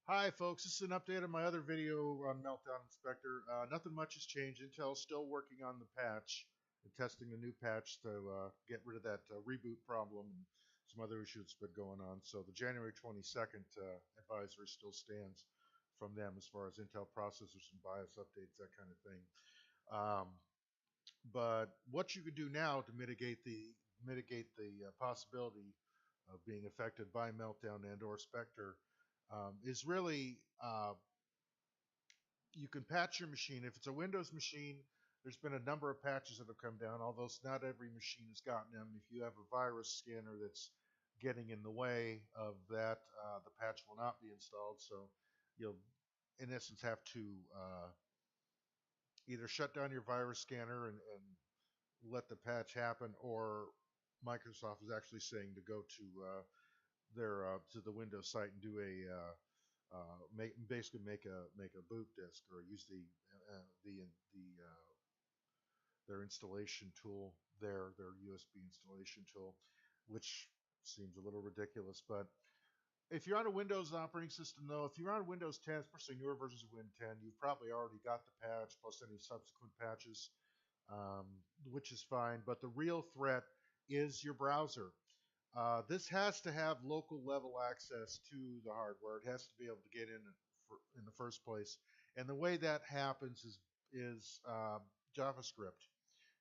Hi, folks. This is an update on my other video on Meltdown and Spectre. Nothing much has changed. Intel's still working on the patch and testing a new patch to get rid of that reboot problem and some other issues that's been going on. So the January 22nd advisory still stands from them as far as Intel processors and BIOS updates, that kind of thing. Um, but what you can do now to mitigate the possibility of being affected by Meltdown and/or Spectre is really you can patch your machine. If it's a Windows machine, there's been a number of patches that have come down, although not every machine has gotten them. If you have a virus scanner that's getting in the way of that, the patch will not be installed. So you'll, in essence, have to either shut down your virus scanner and let the patch happen, or Microsoft is actually saying to go to the Windows site and do basically make a boot disk or use their installation tool, their USB installation tool, which seems a little ridiculous. But if you're on a Windows operating system, though, if you're on Windows 10, especially newer versions of Win 10, you've probably already got the patch plus any subsequent patches, which is fine. But the real threat is your browser. This has to have local level access to the hardware. It has to be able to get in the first place. And the way that happens is JavaScript.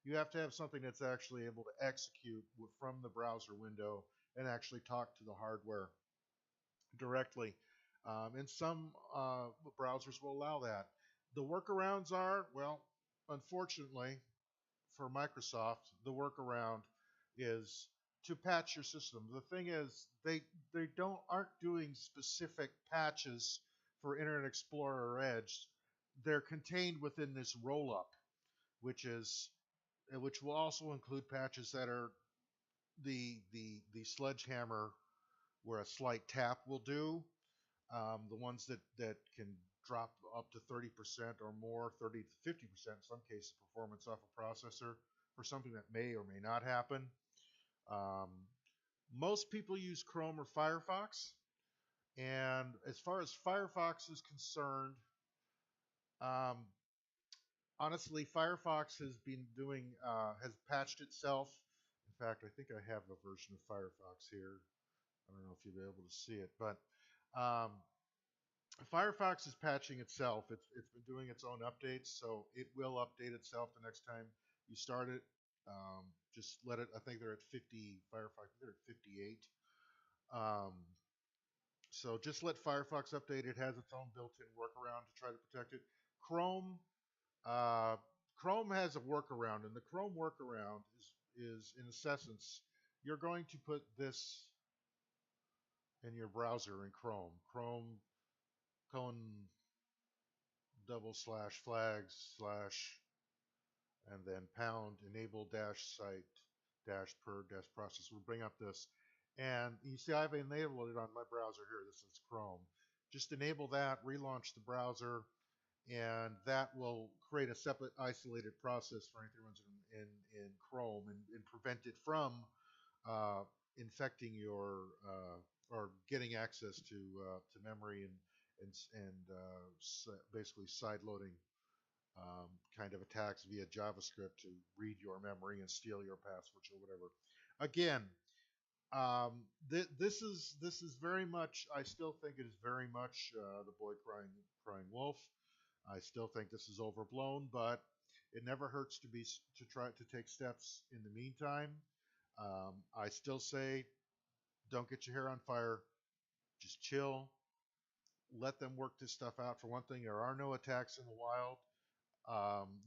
You have to have something that's actually able to execute from the browser window and actually talk to the hardware directly. And some browsers will allow that. The workarounds are, well, unfortunately for Microsoft, the workaround is to patch your system. The thing is, they aren't doing specific patches for Internet Explorer or Edge. They're contained within this rollup, which will also include patches that are the sledgehammer where a slight tap will do. The ones that can drop up to 30% or more, 30 to 50% in some cases, performance off a processor for something that may or may not happen. Um, Most people use Chrome or Firefox, and as far as Firefox is concerned, um, honestly, Firefox has patched itself. In fact, I think I have a version of Firefox here. I don't know if you'll be able to see it, but um, Firefox is patching itself. It's been doing its own updates, so it will update itself the next time you start it. Just let it. I think they're at 50. Firefox, they're at 58. Um, so just let Firefox update. It has its own built-in workaround to try to protect it. Chrome, uh, Chrome has a workaround, and the Chrome workaround is in essence, you're going to put this in your browser in Chrome. Chrome colon double slash flags slash and then pound enable dash site dash per dash process. We'll bring up this. And you see I've enabled it on my browser here. This is Chrome. Just enable that, relaunch the browser, and that will create a separate isolated process for anything that runs in Chrome and prevent it from infecting your or getting access to memory and basically side loading kind of attacks via JavaScript to read your memory and steal your passwords or whatever. Again, this is very much. I still think it is very much the boy crying wolf. I still think this is overblown, but it never hurts to try to take steps in the meantime. I still say, don't get your hair on fire. Just chill. Let them work this stuff out. For one thing, there are no attacks in the wild.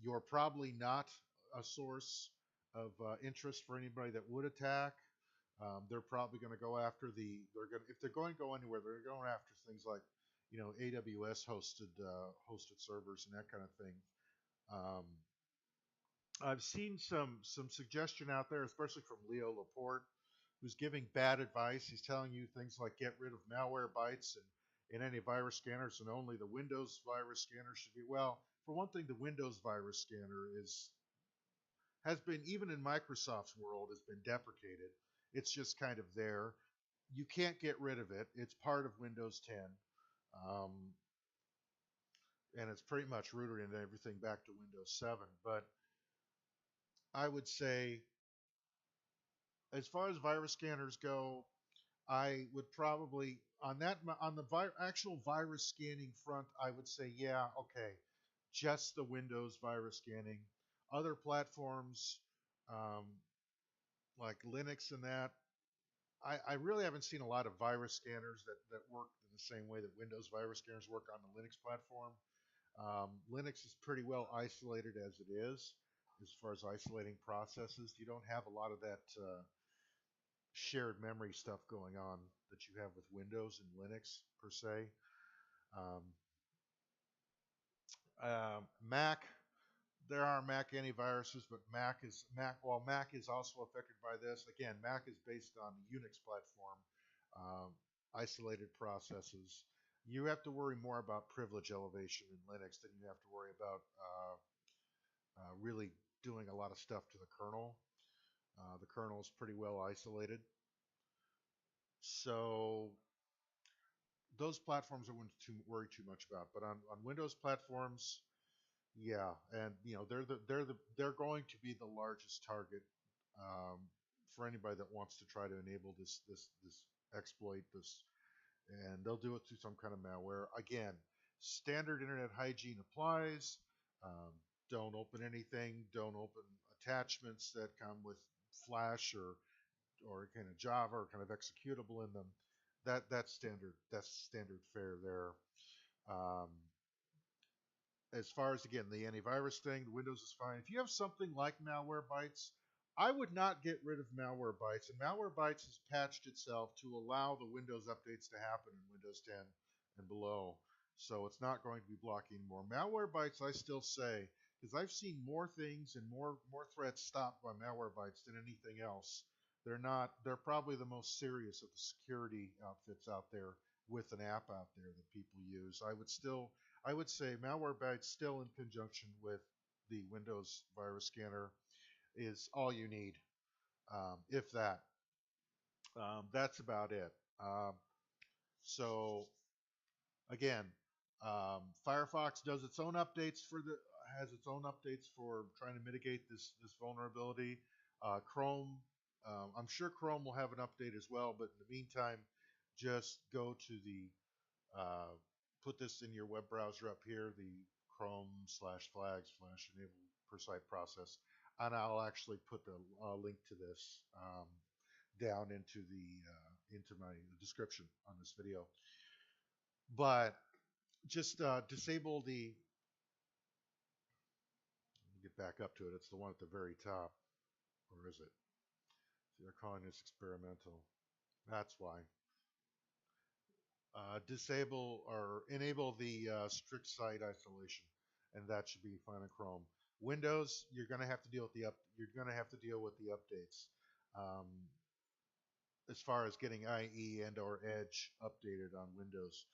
You're probably not a source of interest for anybody that would attack. They're probably going to go after if they're going to go anywhere, they're going after things like, AWS hosted servers and that kind of thing. Um, I've seen some suggestion out there, especially from Leo Laporte, who's giving bad advice. He's telling you things like get rid of malware bytes and any virus scanners, and only the Windows virus scanner should be. Well, for one thing, the Windows virus scanner has been, even in Microsoft's world, has been deprecated. It's just kind of there. You can't get rid of it. It's part of Windows 10. Um, and it's pretty much rooted in everything back to Windows 7. But I would say, as far as virus scanners go, I would probably on the actual virus scanning front, I would say, yeah, okay, just the Windows virus scanning. Other platforms um, like Linux and that, I really haven't seen a lot of virus scanners that work in the same way that Windows virus scanners work on the Linux platform. Linux is pretty well isolated as it is, as far as isolating processes. You don't have a lot of that shared memory stuff going on that you have with Windows and Linux per se. Um, Mac, there are Mac antiviruses, but while Mac is also affected by this. Again, Mac is based on the Unix platform, um, isolated processes. You have to worry more about privilege elevation in Linux than you have to worry about really doing a lot of stuff to the kernel. The kernel is pretty well isolated. So those platforms I wouldn't worry too much about. But on Windows platforms, yeah, and they're going to be the largest target um, for anybody that wants to try to enable this exploit, and they'll do it through some kind of malware. Again, standard internet hygiene applies. Um, don't open anything. Don't open attachments that come with Flash or kind of Java or kind of executable in them. That's standard. That's standard fare there. Um, as far as again the antivirus thing, the Windows is fine. If you have something like Malwarebytes, I would not get rid of Malwarebytes. And Malwarebytes has patched itself to allow the Windows updates to happen in Windows 10 and below. So it's not going to be blocking more. Malwarebytes, I still say, because I've seen more things and more threats stopped by Malwarebytes than anything else. They're probably the most serious of the security outfits out there with an app out there that people use. I would say Malwarebytes still in conjunction with the Windows virus scanner is all you need, if that. That's about it. So again, Firefox does its own updates has its own updates for trying to mitigate this vulnerability. Chrome, I'm sure Chrome will have an update as well, but in the meantime, just go to the put this in your web browser up here, the Chrome/flags/enable per site process, and I'll actually put the link to this down into my description on this video. But just disable the. Let me get back up to it. It's the one at the very top, or is it? So they're calling this experimental. That's why. Disable or enable the strict site isolation, and that should be fine in Chrome. Windows, you're going to have to deal with you're going to have to deal with the updates. Um, as far as getting IE and or Edge updated on Windows.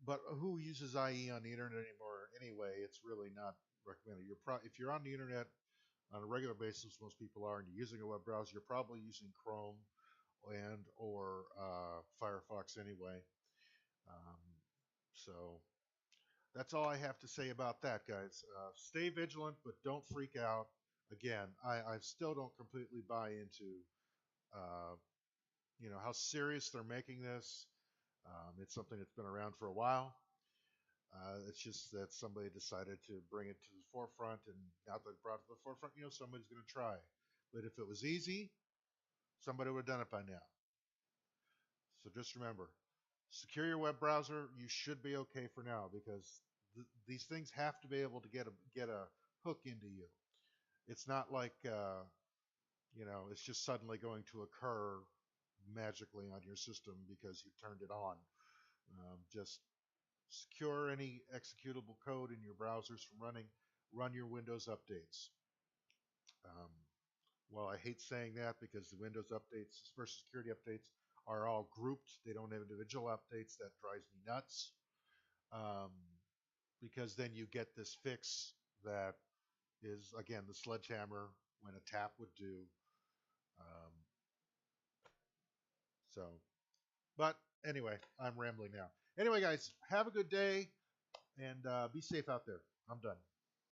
But who uses IE on the internet anymore anyway? It's really not recommended. If you're on the internet on a regular basis, most people are, and you're using a web browser, you're probably using Chrome and or Firefox anyway. Um, so that's all I have to say about that, guys. Stay vigilant, but don't freak out. Again, I still don't completely buy into uh, how serious they're making this. It's something that's been around for a while. It's just that somebody decided to bring it to the forefront, and now that it brought it to the forefront, somebody's going to try. But if it was easy, somebody would have done it by now. So just remember, secure your web browser. You should be okay for now because these things have to be able to get a hook into you. It's not like it's just suddenly going to occur magically on your system because you turned it on. Just secure any executable code in your browsers from running. Run your Windows updates. Um, well, I hate saying that because the Windows updates, especially security updates, are all grouped. They don't have individual updates. That drives me nuts. Um, because then you get this fix that is, again, the sledgehammer when a tap would do. Um, so, but Anyway, I'm rambling now. Anyway, guys, have a good day and be safe out there. I'm done.